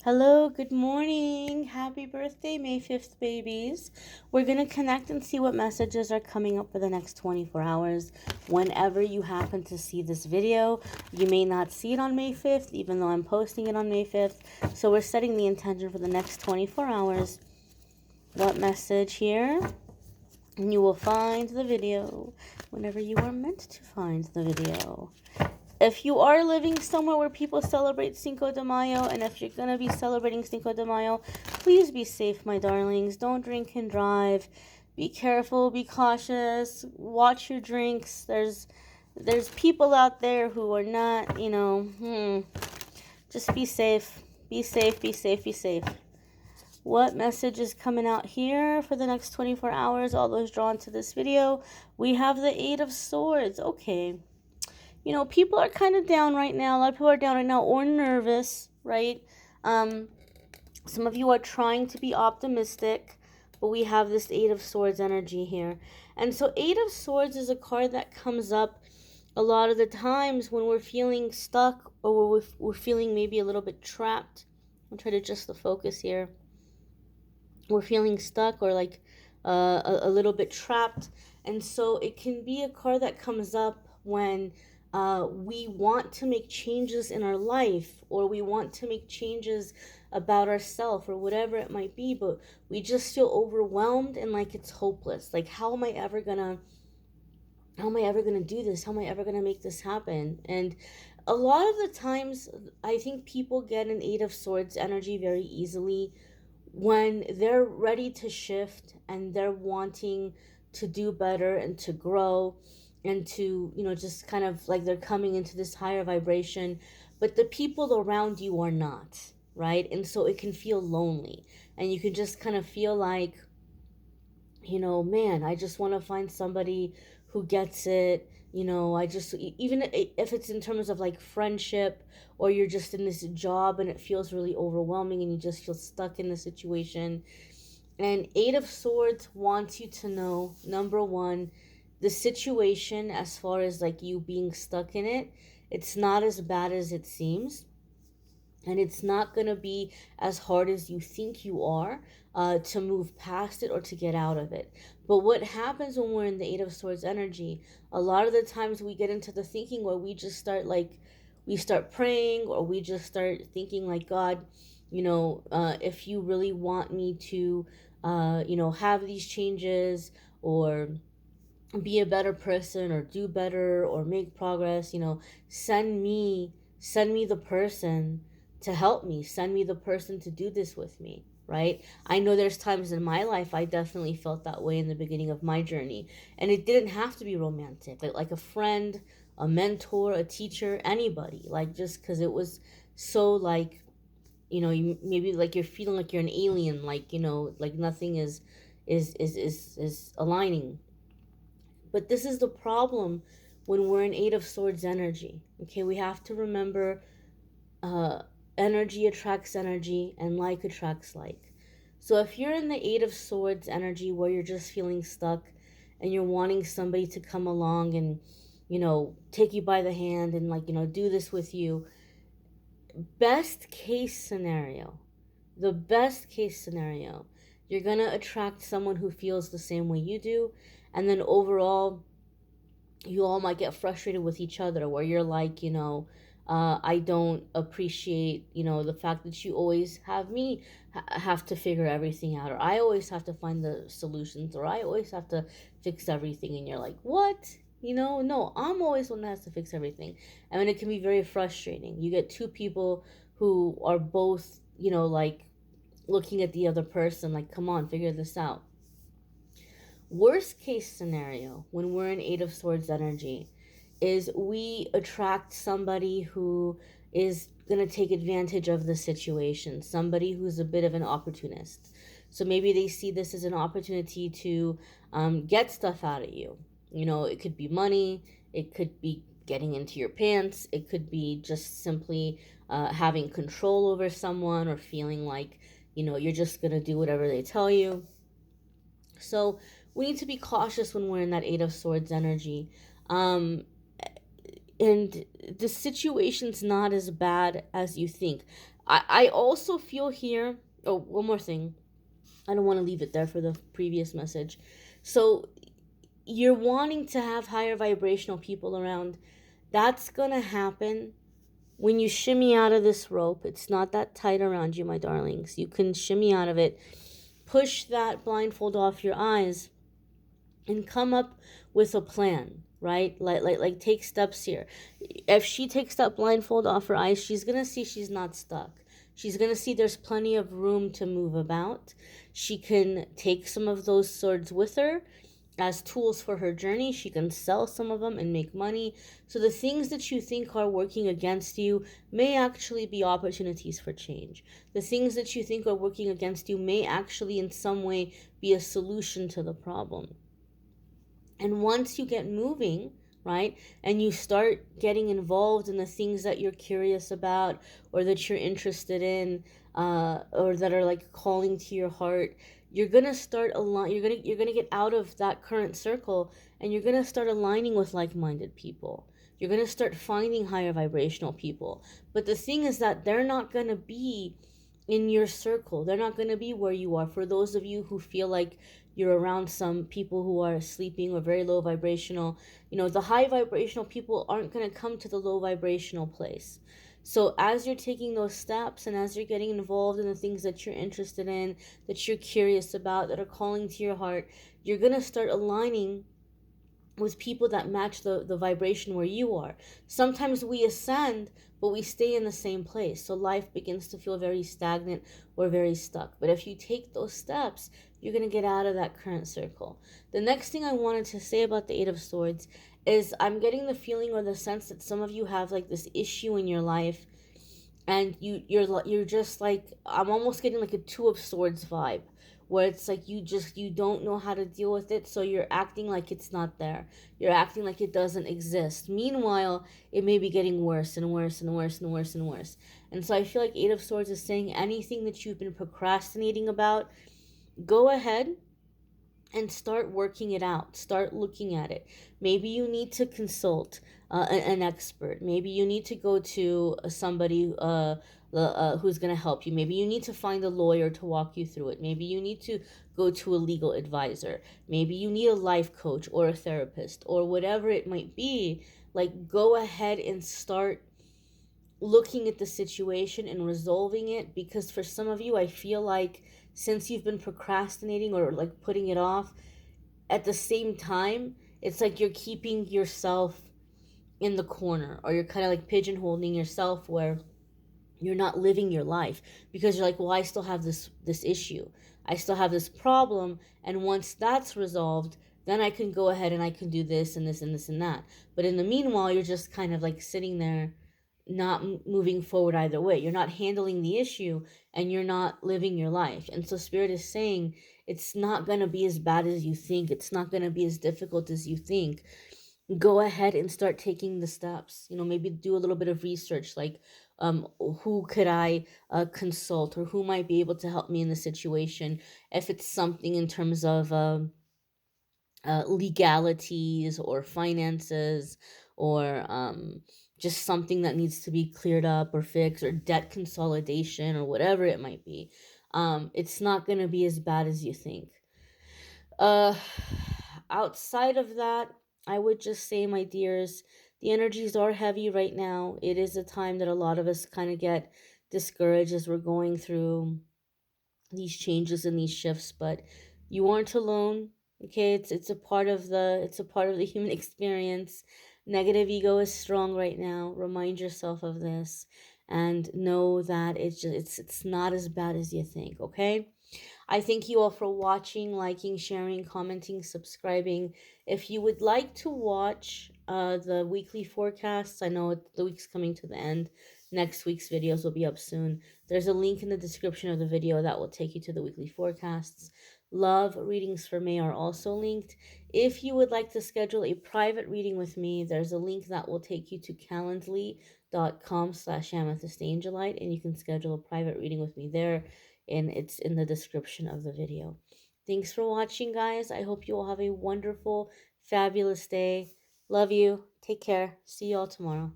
Hello, good morning. Happy birthday, May 5th, babies. We're going to connect and see what messages are coming up for the next 24 hours. Whenever you happen to see this video, you may not see it on May 5th, even though I'm posting it on May 5th. So we're setting the intention for the next 24 hours. What message here? And you will find the video whenever you are meant to find the video. If you are living somewhere where people celebrate Cinco de Mayo, and if you're going to be celebrating Cinco de Mayo, please be safe, my darlings. Don't drink and drive. Be careful, be cautious, watch your drinks. There's people out there who are not, just be safe. Be safe, be safe, be safe. What message is coming out here for the next 24 hours? All those drawn to this video. We have the Eight of Swords. Okay. People are kind of down right now. A lot of people are down right now or nervous, right? Some of you are trying to be optimistic, but we have this Eight of Swords energy here. And so Eight of Swords is a card that comes up a lot of the times when we're feeling stuck or we're feeling maybe a little bit trapped. I'll try to adjust the focus here. We're feeling stuck or like a little bit trapped. And so it can be a card that comes up when we want to make changes in our life, or we want to make changes about ourselves, or whatever it might be, but we just feel overwhelmed and like it's hopeless. Like, how am I ever gonna do this? How am I ever gonna make this happen? And a lot of the times, I think people get an Eight of Swords energy very easily when they're ready to shift and they're wanting to do better and to grow and to, just kind of like they're coming into this higher vibration, but the people around you are not, right? And so it can feel lonely, and you can just kind of feel like, man, I just want to find somebody who gets it. I just, even if it's in terms of like friendship, or you're just in this job and it feels really overwhelming and you just feel stuck in the situation. And Eight of Swords wants you to know, number one, the situation, as far as like you being stuck in it, it's not as bad as it seems. And it's not going to be as hard as you think you are to move past it or to get out of it. But what happens when we're in the Eight of Swords energy, a lot of the times we get into the thinking where we just start we start praying, or we just start thinking like, God, if you really want me to, have these changes, or be a better person, or do better, or make progress, send me the person to help me, send me the person to do this with me, right? I know there's times in my life I definitely felt that way in the beginning of my journey, and it didn't have to be romantic, like a friend, a mentor, a teacher, anybody, like, just because it was so like, maybe like you're feeling like you're an alien, like, like nothing is aligning. But this is the problem when we're in Eight of Swords energy. Okay, we have to remember uh, energy attracts energy, and like attracts like. So if you're in the Eight of Swords energy where you're just feeling stuck and you're wanting somebody to come along and, take you by the hand and, like, do this with you, best case scenario, the best case scenario, you're going to attract someone who feels the same way you do. And then overall, you all might get frustrated with each other, where you're like, I don't appreciate, the fact that you always have me have to figure everything out, or I always have to find the solutions, or I always have to fix everything. And you're like, what? No, I'm always the one that has to fix everything. I mean, it can be very frustrating. You get two people who are both, like looking at the other person like, come on, figure this out. Worst case scenario, when we're in Eight of Swords energy, is we attract somebody who is going to take advantage of the situation, somebody who's a bit of an opportunist. So maybe they see this as an opportunity to get stuff out of you. It could be money, it could be getting into your pants, it could be just simply having control over someone, or feeling like, you're just going to do whatever they tell you. So we need to be cautious when we're in that Eight of Swords energy. And the situation's not as bad as you think. I also feel here. Oh, one more thing. I don't want to leave it there for the previous message. So you're wanting to have higher vibrational people around. That's going to happen when you shimmy out of this rope. It's not that tight around you, my darlings. You can shimmy out of it. Push that blindfold off your eyes and come up with a plan, right? Like take steps here. If she takes that blindfold off her eyes, she's gonna see she's not stuck. She's gonna see there's plenty of room to move about. She can take some of those swords with her as tools for her journey. She can sell some of them and make money. So the things that you think are working against you may actually be opportunities for change. The things that you think are working against you may actually in some way be a solution to the problem. And once you get moving, right, and you start getting involved in the things that you're curious about or that you're interested in, or that are like calling to your heart, you're gonna start align. You're gonna get out of that current circle, and you're gonna start aligning with like-minded people. You're gonna start finding higher vibrational people. But the thing is that they're not gonna be in your circle. They're not going to be where you are. For those of you who feel like you're around some people who are sleeping or very low vibrational, the high vibrational people aren't going to come to the low vibrational place. So as you're taking those steps and as you're getting involved in the things that you're interested in, that you're curious about, that are calling to your heart, you're going to start aligning with people that match the vibration where you are. Sometimes we ascend, but we stay in the same place. So life begins to feel very stagnant or very stuck. But if you take those steps, you're going to get out of that current circle. The next thing I wanted to say about the Eight of Swords is I'm getting the feeling or the sense that some of you have like this issue in your life, and you're just like, I'm almost getting like a Two of Swords vibe, where it's like you don't know how to deal with it, so you're acting like it's not there. You're acting like it doesn't exist. Meanwhile, it may be getting worse and worse and worse and worse and worse. And so I feel like Eight of Swords is saying anything that you've been procrastinating about, go ahead and start working it out. Start looking at it. Maybe you need to consult an expert. Maybe you need to go to somebody who's going to help you. Maybe you need to find a lawyer to walk you through it. Maybe you need to go to a legal advisor. Maybe you need a life coach or a therapist or whatever it might be. Like, go ahead and start looking at the situation and resolving it, because for some of you, I feel like since you've been procrastinating or like putting it off, at the same time it's like you're keeping yourself in the corner, or you're kind of like pigeonholing yourself where you're not living your life, because you're like, well, I still have this issue, I still have this problem, and once that's resolved, then I can go ahead and I can do this and this and this and that. But in the meanwhile, you're just kind of like sitting there, not moving forward either way. You're not handling the issue and you're not living your life. And so Spirit is saying it's not going to be as bad as you think. It's not going to be as difficult as you think. Go ahead and start taking the steps. Maybe do a little bit of research, like who could I consult, or who might be able to help me in the situation. If it's something in terms of legalities or finances, or just something that needs to be cleared up or fixed, or debt consolidation, or whatever it might be, it's not going to be as bad as you think. uh Outside of that, I would just say, my dears, the energies are heavy right now. It is a time that a lot of us kind of get discouraged as we're going through these changes and these shifts, but you aren't alone. Okay, it's a part of the human experience. Negative ego is strong right now. Remind yourself of this, and know that it's not as bad as you think. Okay, I thank you all for watching, liking, sharing, commenting, subscribing. If you would like to watch the weekly forecasts, I know the week's coming to the end. Next week's videos will be up soon. There's a link in the description of the video that will take you to the weekly forecasts. Love readings for May are also linked. If you would like to schedule a private reading with me, there's a link that will take you to calendly.com/amethystangelite, and you can schedule a private reading with me there, and it's in the description of the video. Thanks for watching, guys. I hope you all have a wonderful, fabulous day. Love you. Take care. See you all tomorrow.